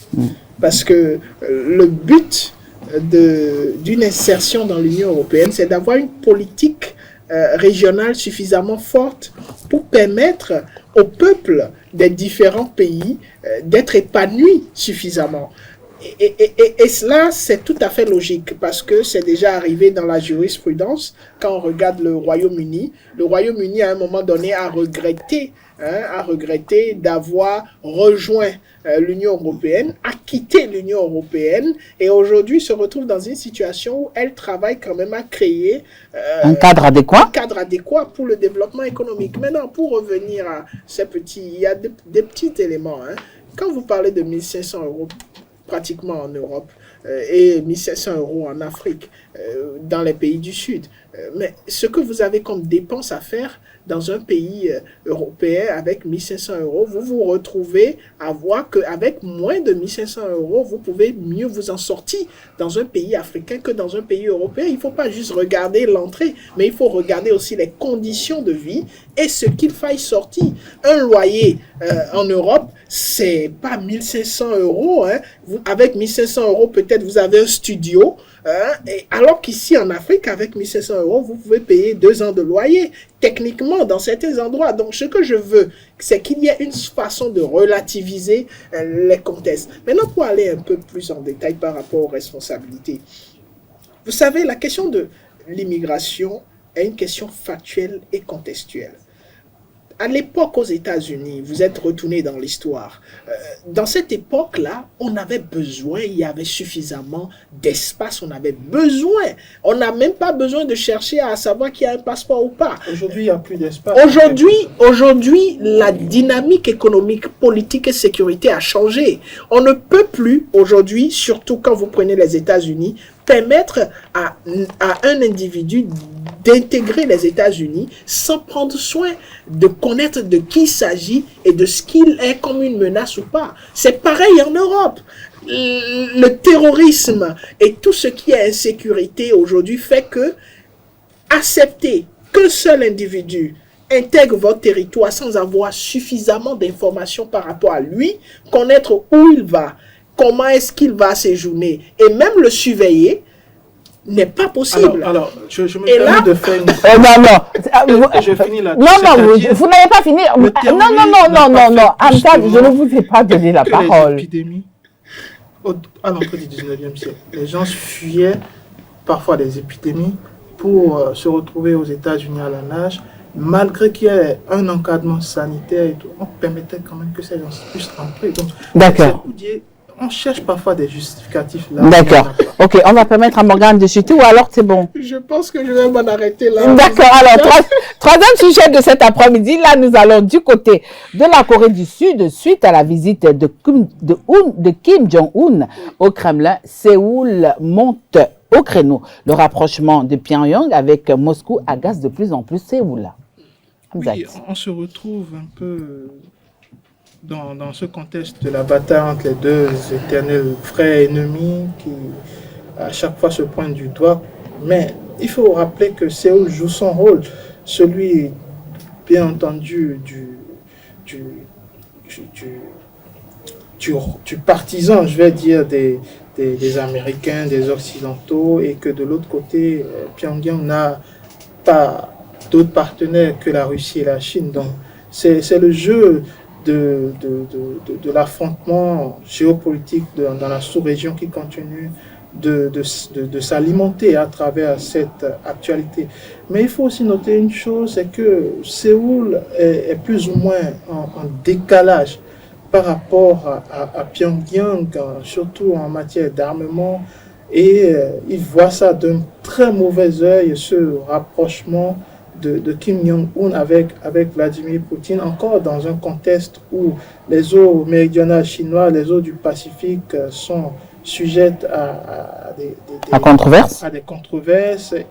Parce que le but d'une insertion dans l'Union européenne, c'est d'avoir une politique régionale suffisamment forte pour permettre au peuple des différents pays d'être épanoui suffisamment. Et cela, c'est tout à fait logique parce que c'est déjà arrivé dans la jurisprudence. Quand on regarde le Royaume-Uni, à un moment donné, a regretté d'avoir rejoint l'Union européenne, a quitté l'Union européenne et aujourd'hui se retrouve dans une situation où elle travaille quand même à créer un cadre adéquat pour le développement économique. Maintenant, pour revenir à il y a des petits éléments. Quand vous parlez de 1 500 € pratiquement en Europe et 1 700 € en Afrique, dans les pays du Sud. Mais ce que vous avez comme dépense à faire dans un pays européen avec 1 500 €, vous vous retrouvez à voir qu'avec moins de 1 500 €, vous pouvez mieux vous en sortir dans un pays africain que dans un pays européen. Il ne faut pas juste regarder l'entrée, mais il faut regarder aussi les conditions de vie et ce qu'il faille sortir. Un loyer en Europe, c'est pas 1 500 €. Avec 1 500 €, peut-être vous avez un studio. Alors qu'ici en Afrique, avec 1 500 €, vous pouvez payer 2 ans de loyer, techniquement, dans certains endroits. Donc, ce que je veux, c'est qu'il y ait une façon de relativiser les contextes. Maintenant, pour aller un peu plus en détail par rapport aux responsabilités, vous savez, la question de l'immigration est une question factuelle et contextuelle. À l'époque aux États-Unis, vous êtes retourné dans l'histoire. Dans cette époque-là, on avait besoin, il y avait suffisamment d'espace, on avait besoin. On n'a même pas besoin de chercher à savoir qu'il y a un passeport ou pas. Aujourd'hui, il n'y a plus d'espace. Aujourd'hui, la dynamique économique, politique et sécurité a changé. On ne peut plus aujourd'hui, surtout quand vous prenez les États-Unis, permettre à un individu d'intégrer les États-Unis sans prendre soin de connaître de qui il s'agit et de ce qu'il est comme une menace ou pas. C'est pareil en Europe. Le terrorisme et tout ce qui est insécurité aujourd'hui fait que accepter qu'un seul individu intègre votre territoire sans avoir suffisamment d'informations par rapport à lui, connaître où il va, comment est-ce qu'il va séjourner et même le surveiller n'est pas possible. Alors je me permets de faire une... Je finis là. Vous n'avez pas fini. Non. Amjad, je ne vous ai pas donné la parole. À l'entrée du 19e siècle, les gens fuyaient parfois des épidémies pour se retrouver aux États-Unis à la nage. Malgré qu'il y ait un encadrement sanitaire et tout, on permettait quand même que ces gens puissent entrer. Donc, d'accord. On cherche parfois des justificatifs là. D'accord. Ok, on va permettre à Morgane de chuter ou alors c'est bon? Je pense que je vais m'en arrêter là. D'accord. Alors, troisième sujet de cet après-midi, là, nous allons du côté de la Corée du Sud suite à la visite de Kim Jong-un au Kremlin. Séoul monte au créneau. Le rapprochement de Pyongyang avec Moscou agace de plus en plus Séoul. Oui, on se retrouve un peu dans ce contexte de la bataille entre les deux éternels frères et ennemis qui à chaque fois se pointent du doigt. Mais il faut rappeler que Séoul joue son rôle, celui bien entendu du partisan, je vais dire, des Américains, des Occidentaux, et que de l'autre côté, Pyongyang n'a pas d'autres partenaires que la Russie et la Chine. Donc c'est le jeu de l'affrontement géopolitique dans la sous-région qui continue de s'alimenter à travers cette actualité. Mais il faut aussi noter une chose, c'est que Séoul est plus ou moins en décalage par rapport à Pyongyang, surtout en matière d'armement, et il voit ça d'un très mauvais œil, ce rapprochement de Kim Jong-un avec Vladimir Poutine, encore dans un contexte où les eaux méridionales chinoises, les eaux du Pacifique sont sujettes à des controverses.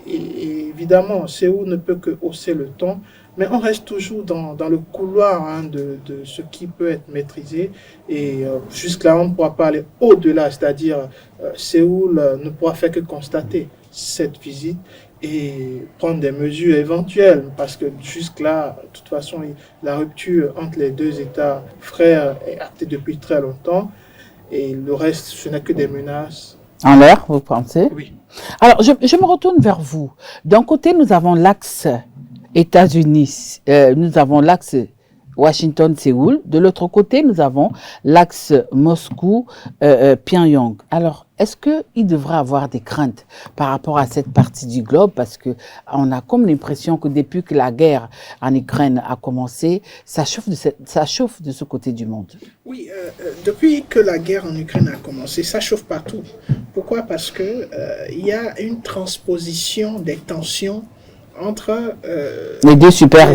Et évidemment, Séoul ne peut que hausser le ton, mais on reste toujours dans le couloir de ce qui peut être maîtrisé. Et jusque-là, on ne pourra pas aller au-delà, c'est-à-dire Séoul ne pourra faire que constater cette visite et prendre des mesures éventuelles, parce que jusque-là, de toute façon, la rupture entre les deux États frères est actée depuis très longtemps, et le reste, ce n'est que des menaces. En l'air, vous pensez? Oui. Alors, je me retourne vers vous. D'un côté, nous avons l'axe États-Unis, nous avons l'axe Washington-Séoul. De l'autre côté, nous avons l'axe Moscou-Pyongyang. Alors, est-ce qu'il devrait avoir des craintes par rapport à cette partie du globe? Parce qu'on a comme l'impression que depuis que la guerre en Ukraine a commencé, ça chauffe de ce côté du monde. Oui, depuis que la guerre en Ukraine a commencé, ça chauffe partout. Pourquoi? Parce que il y a une transposition des tensions entre les deux super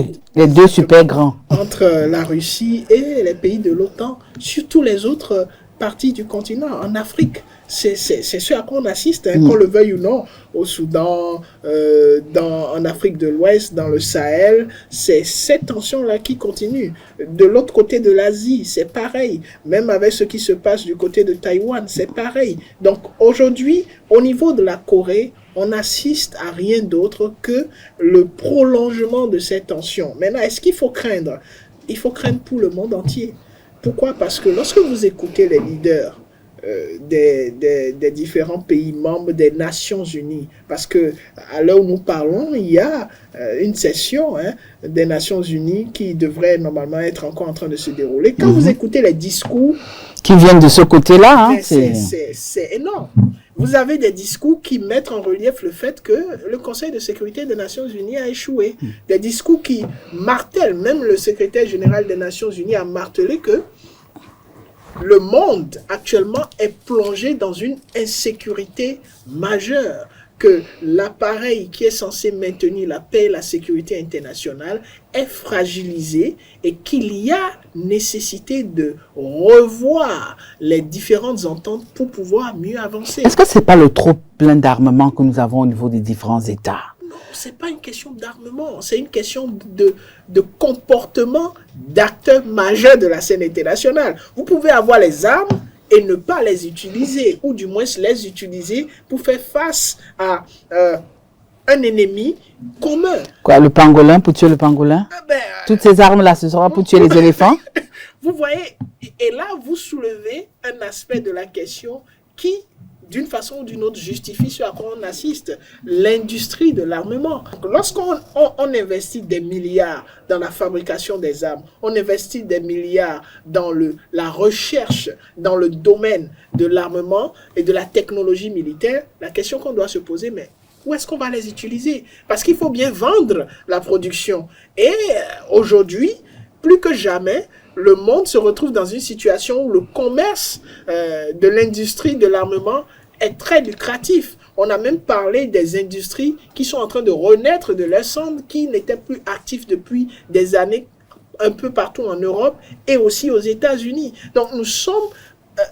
grands, entre la Russie et les pays de l'OTAN, surtout les autres parties du continent, en Afrique. C'est ce à quoi on assiste, qu'on le veuille ou non, au Soudan, en Afrique de l'Ouest, dans le Sahel. C'est cette tension-là qui continue. De l'autre côté de l'Asie, c'est pareil. Même avec ce qui se passe du côté de Taïwan, c'est pareil. Donc aujourd'hui, au niveau de la Corée, on assiste à rien d'autre que le prolongement de cette tension. Maintenant, est-ce qu'il faut craindre? Il faut craindre pour le monde entier. Pourquoi? Parce que lorsque vous écoutez les leaders des différents pays membres des Nations Unies, parce que à l'heure où nous parlons, il y a une session des Nations Unies qui devrait normalement être encore en train de se dérouler. Quand vous écoutez les discours qui viennent de ce côté-là, c'est énorme. Vous avez des discours qui mettent en relief le fait que le Conseil de sécurité des Nations Unies a échoué. Des discours qui martèlent, même le secrétaire général des Nations Unies a martelé que le monde actuellement est plongé dans une insécurité majeure, que l'appareil qui est censé maintenir la paix et la sécurité internationale est fragilisé et qu'il y a nécessité de revoir les différentes ententes pour pouvoir mieux avancer. Est-ce que ce n'est pas le trop plein d'armement que nous avons au niveau des différents États? Non, ce n'est pas une question d'armement, c'est une question de comportement d'acteurs majeurs de la scène internationale. Vous pouvez avoir les armes et ne pas les utiliser, ou du moins les utiliser pour faire face à un ennemi commun. Quoi, le pangolin, pour tuer le pangolin? Toutes ces armes-là, ce sera pour tuer les éléphants? Vous voyez, et là, vous soulevez un aspect de la question qui, d'une façon ou d'une autre, justifie ce à quoi on assiste, l'industrie de l'armement. Lorsqu'on investit des milliards dans la fabrication des armes, on investit des milliards dans la recherche, dans le domaine de l'armement et de la technologie militaire, la question qu'on doit se poser, mais où est-ce qu'on va les utiliser? Parce qu'il faut bien vendre la production. Et aujourd'hui, plus que jamais, le monde se retrouve dans une situation où le commerce de l'industrie de l'armement est très lucratif. On a même parlé des industries qui sont en train de renaître de leur cendre, qui n'étaient plus actives depuis des années un peu partout en Europe et aussi aux États-Unis. Donc nous sommes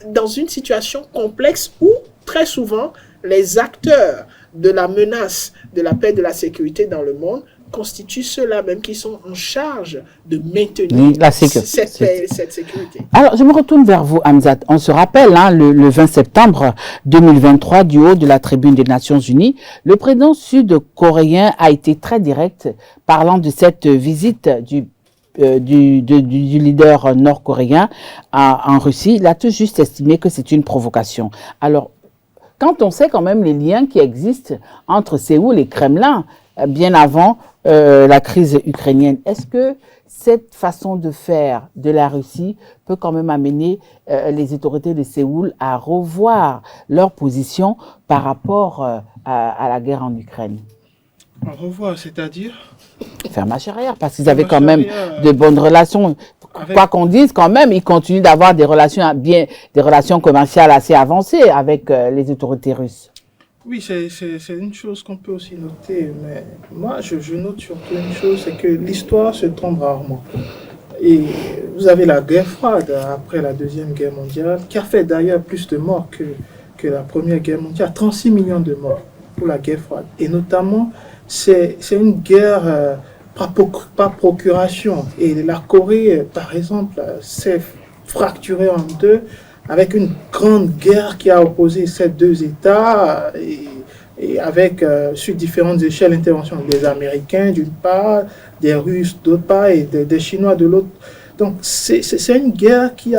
dans une situation complexe où très souvent les acteurs de la menace de la paix et de la sécurité dans le monde constituent ceux-là même qui sont en charge de maintenir cette paix et cette sécurité. Alors, je me retourne vers vous, Hamzat. On se rappelle, le 20 septembre 2023, du haut de la tribune des Nations Unies, le président sud-coréen a été très direct parlant de cette visite du leader nord-coréen en Russie. Il a tout juste estimé que c'est une provocation. Alors, quand on sait quand même les liens qui existent entre Séoul et Kremlin, bien avant la crise ukrainienne, est-ce que cette façon de faire de la Russie peut quand même amener les autorités de Séoul à revoir leur position par rapport à la guerre en Ukraine? À revoir, c'est-à-dire? faire marche arrière, parce qu'ils avaient quand marche même arrière, de bonnes relations. avec- Quoi qu'on dise, quand même, ils continuent d'avoir des relations commerciales assez avancées avec les autorités russes. Oui, c'est une chose qu'on peut aussi noter, mais moi, je note surtout une chose, c'est que l'histoire se trompe rarement. Et vous avez la guerre froide après la Deuxième Guerre mondiale, qui a fait d'ailleurs plus de morts que la Première Guerre mondiale, 36 millions de morts pour la guerre froide. Et notamment, c'est une guerre par procuration. Et la Corée, par exemple, s'est fracturée en deux avec une grande guerre qui a opposé ces deux États et avec, sur différentes échelles, l'intervention des Américains d'une part, des Russes d'autre part et des Chinois de l'autre. Donc c'est une guerre qui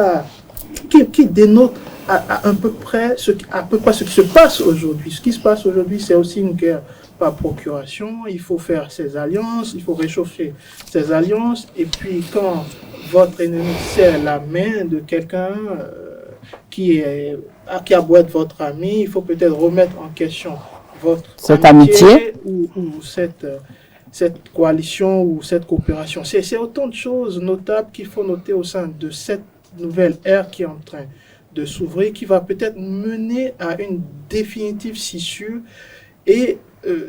dénote à peu près ce qui se passe aujourd'hui. Ce qui se passe aujourd'hui, c'est aussi une guerre par procuration. Il faut faire ses alliances, il faut réchauffer ses alliances. Et puis quand votre ennemi serre la main de quelqu'un qui a beau être votre ami, il faut peut-être remettre en question votre amitié ou cette coalition ou cette coopération. C'est autant de choses notables qu'il faut noter au sein de cette nouvelle ère qui est en train de s'ouvrir, qui va peut-être mener à une définitive scissure et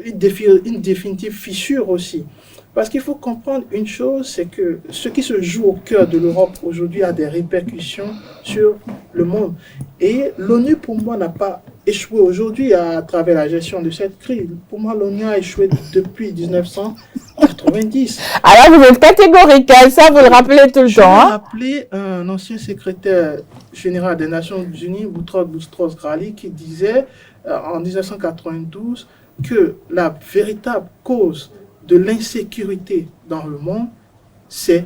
une définitive fissure aussi. Parce qu'il faut comprendre une chose, c'est que ce qui se joue au cœur de l'Europe aujourd'hui a des répercussions sur le monde. Et l'ONU, pour moi, n'a pas échoué aujourd'hui à travers la gestion de cette crise. Pour moi, l'ONU a échoué depuis 1990. Alors, vous êtes catégorique, hein, ça, vous le rappelez tout le temps. Je vais rappeler un ancien secrétaire général des Nations Unies, Boutros Ghali, qui disait en 1992 que la véritable cause de l'insécurité dans le monde, c'est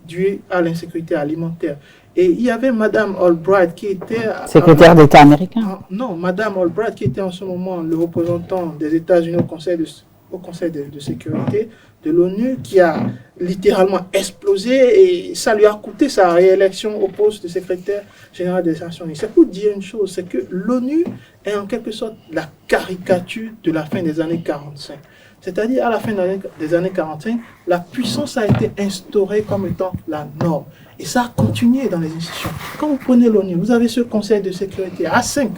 dû à l'insécurité alimentaire. Et il y avait Madame Albright qui était... Secrétaire d'État américain. Non, Madame Albright qui était en ce moment le représentant des États-Unis au Conseil de sécurité de l'ONU, qui a littéralement explosé et ça lui a coûté sa réélection au poste de secrétaire général des Nations Unies. C'est pour dire une chose, c'est que l'ONU est en quelque sorte la caricature de la fin des années 45. C'est-à-dire, à la fin des années 45, la puissance a été instaurée comme étant la norme. Et ça a continué dans les institutions. Quand vous prenez l'ONU, vous avez ce Conseil de sécurité à 5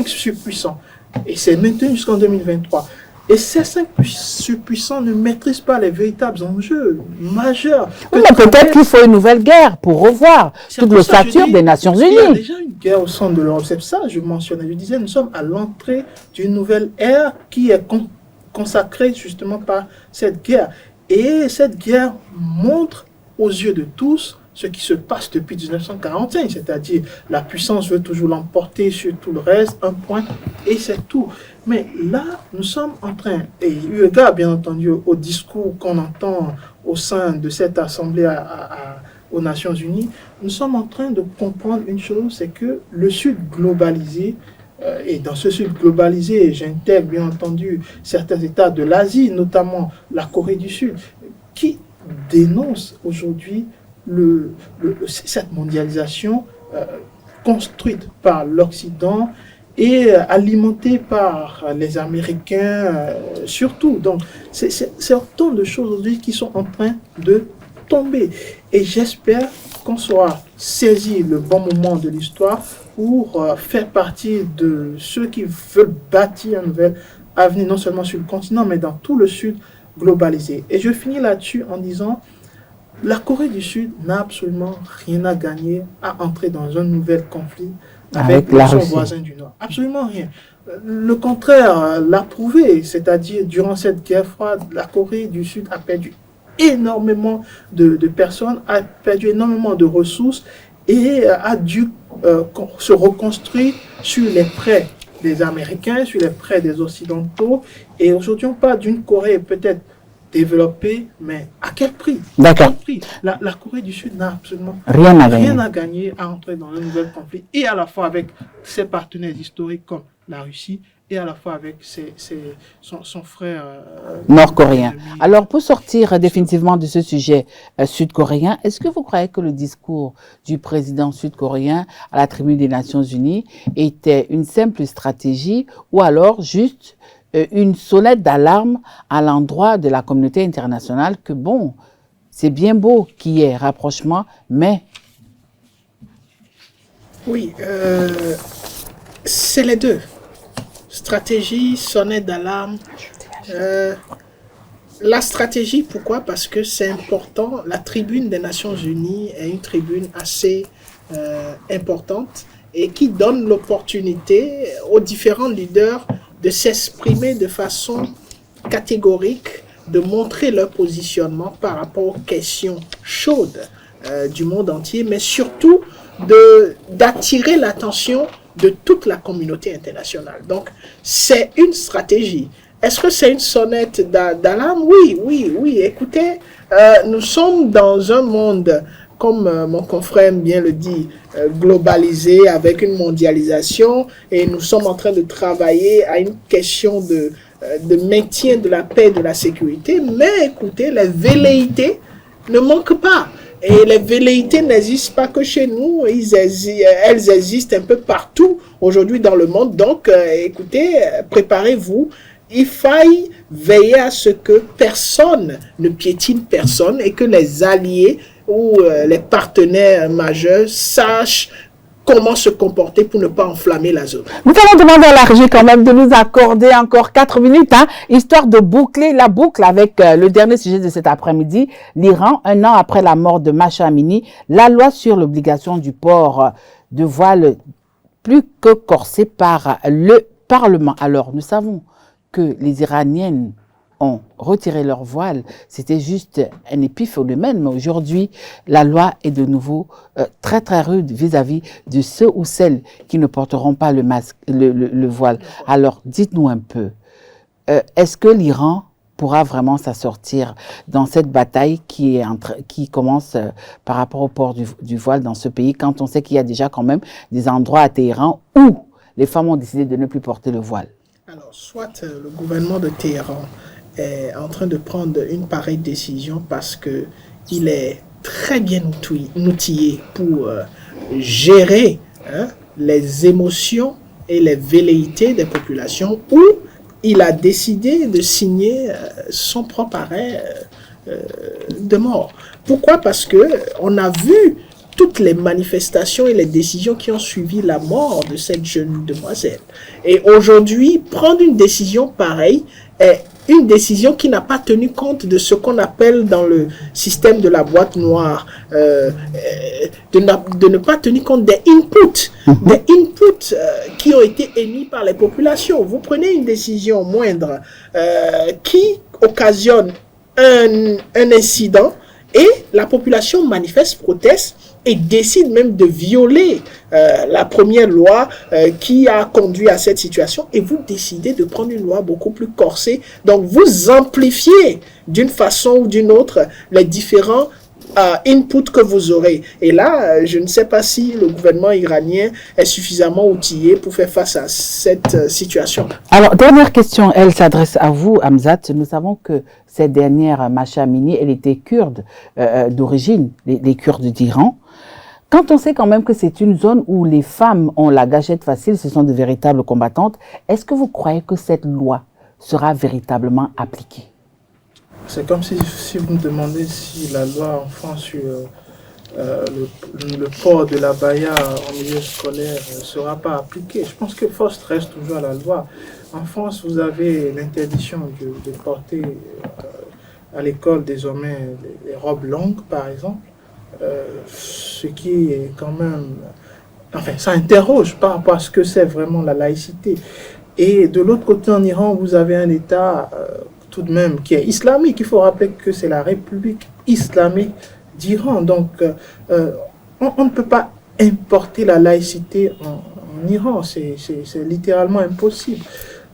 surpuissants. Et c'est maintenu jusqu'en 2023. Et ces 5 surpuissants ne maîtrisent pas les véritables enjeux majeurs. Oui, mais peut-être qu'il faut une nouvelle guerre pour revoir toute l'ossature des Nations Unies. Il y a déjà une guerre au centre de l'Europe. C'est ça, je mentionnais. Je disais, nous sommes à l'entrée d'une nouvelle ère qui est consacrée justement par cette guerre. Et cette guerre montre aux yeux de tous ce qui se passe depuis 1945, c'est-à-dire la puissance veut toujours l'emporter sur tout le reste, un point, et c'est tout. Mais là, nous sommes en train, et eu égard bien entendu au discours qu'on entend au sein de cette assemblée aux Nations Unies, nous sommes en train de comprendre une chose, c'est que le Sud globalisé, et dans ce Sud globalisé, j'intègre bien entendu certains États de l'Asie, notamment la Corée du Sud, qui dénoncent aujourd'hui cette mondialisation construite par l'Occident et alimentée par les Américains surtout. Donc, c'est autant de choses aujourd'hui qui sont en train de tomber. Et j'espère qu'on saura saisir le bon moment de l'histoire pour faire partie de ceux qui veulent bâtir un nouvel avenir, non seulement sur le continent, mais dans tout le Sud globalisé. Et je finis là-dessus en disant, la Corée du Sud n'a absolument rien à gagner à entrer dans un nouvel conflit avec son voisin du Nord. Absolument rien. Le contraire l'a prouvé, c'est-à-dire durant cette guerre froide, la Corée du Sud a perdu énormément de personnes, a perdu énormément de ressources et a dû se reconstruire sur les prêts des Américains, sur les prêts des Occidentaux. Et aujourd'hui, on parle d'une Corée peut-être développée, mais à quel prix? D'accord. La Corée du Sud n'a absolument rien à gagner à entrer dans un nouvel conflit, et à la fois avec ses partenaires historiques comme la Russie, et à la fois avec son frère nord-coréen. Alors, pour sortir définitivement de ce sujet sud-coréen, est-ce que vous croyez que le discours du président sud-coréen à la tribune des Nations Unies était une simple stratégie ou alors juste une sonnette d'alarme à l'endroit de la communauté internationale que bon, c'est bien beau qu'il y ait rapprochement, mais... Oui, c'est les deux. Stratégie, sonnette d'alarme. La stratégie, pourquoi? Parce que c'est important. La tribune des Nations Unies est une tribune assez importante et qui donne l'opportunité aux différents leaders de s'exprimer de façon catégorique, de montrer leur positionnement par rapport aux questions chaudes du monde entier, mais surtout d'attirer l'attention de toute la communauté internationale. Donc, c'est une stratégie. Est-ce que c'est une sonnette d'alarme? Oui. Écoutez, nous sommes dans un monde, comme mon confrère bien le dit, globalisé, avec une mondialisation, et nous sommes en train de travailler à une question de maintien de la paix et de la sécurité. Mais écoutez, les velléités ne manquent pas. Et les velléités n'existent pas que chez nous, elles existent un peu partout aujourd'hui dans le monde. Donc, écoutez, préparez-vous. Il faille veiller à ce que personne ne piétine personne et que les alliés ou les partenaires majeurs sachent comment se comporter pour ne pas enflammer la zone. Nous allons demander à la régie quand même de nous accorder encore 4 minutes, histoire de boucler la boucle avec le dernier sujet de cet après-midi, l'Iran. 1 an après la mort de Mahsa Amini, la loi sur l'obligation du port de voile plus que corsée par le Parlement. Alors, nous savons que les Iraniennes ont retiré leur voile, c'était juste un épiphénomène, mais aujourd'hui, la loi est de nouveau très très rude vis-à-vis de ceux ou celles qui ne porteront pas le masque, le voile. Alors, dites-nous un peu, est-ce que l'Iran pourra vraiment s'assortir dans cette bataille qui commence par rapport au port du voile dans ce pays, quand on sait qu'il y a déjà quand même des endroits à Téhéran où les femmes ont décidé de ne plus porter le voile? Alors, soit le gouvernement de Téhéran est en train de prendre une pareille décision parce qu'il est très bien outillé pour gérer les émotions et les velléités des populations, ou il a décidé de signer son propre arrêt de mort. Pourquoi? Parce qu'on a vu toutes les manifestations et les décisions qui ont suivi la mort de cette jeune demoiselle. Et aujourd'hui, prendre une décision pareille est une décision qui n'a pas tenu compte de ce qu'on appelle dans le système de la boîte noire, de ne pas tenir compte des inputs, qui ont été émis par les populations. Vous prenez une décision moindre qui occasionne un incident et la population manifeste, proteste et décide même de violer la première loi qui a conduit à cette situation, et vous décidez de prendre une loi beaucoup plus corsée. Donc vous amplifiez d'une façon ou d'une autre les différents inputs que vous aurez. Et là, je ne sais pas si le gouvernement iranien est suffisamment outillé pour faire face à cette situation. Alors, dernière question, elle s'adresse à vous, Hamzat. Nous savons que cette dernière, Mahsa Amini, elle était kurde d'origine, les Kurdes d'Iran. Quand on sait quand même que c'est une zone où les femmes ont la gâchette facile, ce sont de véritables combattantes, est-ce que vous croyez que cette loi sera véritablement appliquée? C'est comme si vous me demandez si la loi en France sur le port de la baya en milieu scolaire ne sera pas appliquée. Je pense que force reste toujours à la loi. En France, vous avez l'interdiction de porter à l'école désormais les robes longues, par exemple. Ce qui est quand même... Enfin, ça interroge par rapport à ce que c'est vraiment la laïcité. Et de l'autre côté, en Iran, vous avez un État tout de même qui est islamique. Il faut rappeler que c'est la République islamique d'Iran. Donc, on ne peut pas importer la laïcité en Iran. C'est littéralement impossible.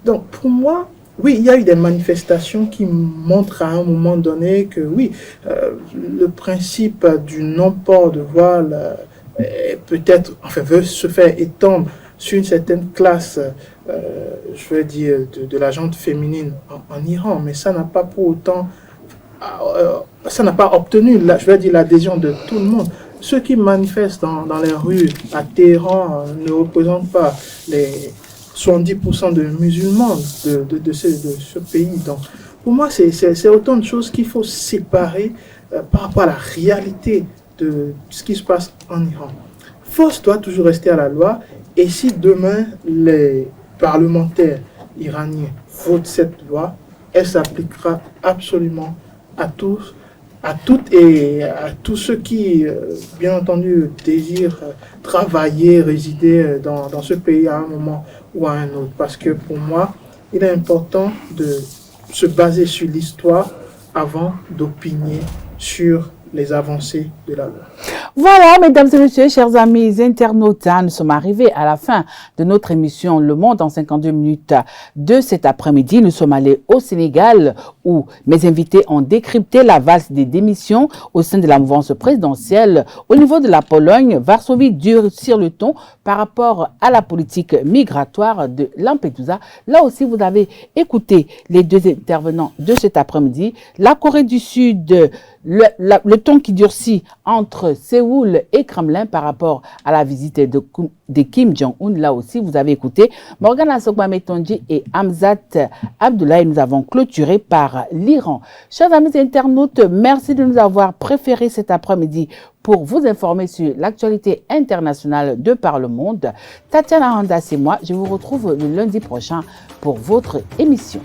Donc, pour moi, oui, il y a eu des manifestations qui montrent à un moment donné que oui, le principe du non-port de voile peut-être, enfin, veut se faire étendre sur une certaine classe, je veux dire, de la gente féminine en Iran, mais ça n'a pas pour autant, ça n'a pas obtenu, je veux dire, l'adhésion de tout le monde. Ceux qui manifestent dans les rues à Téhéran ne représentent pas 70% de musulmans de ce pays. Donc, pour moi, c'est autant de choses qu'il faut séparer par rapport à la réalité de ce qui se passe en Iran. Force doit toujours rester à la loi, et si demain les parlementaires iraniens votent cette loi, elle s'appliquera absolument à tous, à toutes et à tous ceux qui, bien entendu, désirent travailler, résider dans ce pays à un moment ou à un autre. Parce que pour moi, il est important de se baser sur l'histoire avant d'opiner sur les avancées de la loi. Voilà, mesdames et messieurs, chers amis internautes, nous sommes arrivés à la fin de notre émission Le Monde en 52 minutes de cet après-midi. Nous sommes allés au Sénégal où mes invités ont décrypté la valse des démissions au sein de la mouvance présidentielle. Au niveau de la Pologne, Varsovie durcit le ton par rapport à la politique migratoire de Lampedusa. Là aussi, vous avez écouté les deux intervenants de cet après-midi. La Corée du Sud, le ton qui durcit entre Séoul et Kremlin par rapport à la visite de Kim Jong-un. Là aussi, vous avez écouté Morgan Asogba Metonji et Hamzat Abdoulaye. Nous avons clôturé par l'Iran. Chers amis internautes, merci de nous avoir préférés cet après-midi pour vous informer sur l'actualité internationale de par le monde. Tatiana Handas et moi, je vous retrouve le lundi prochain pour votre émission.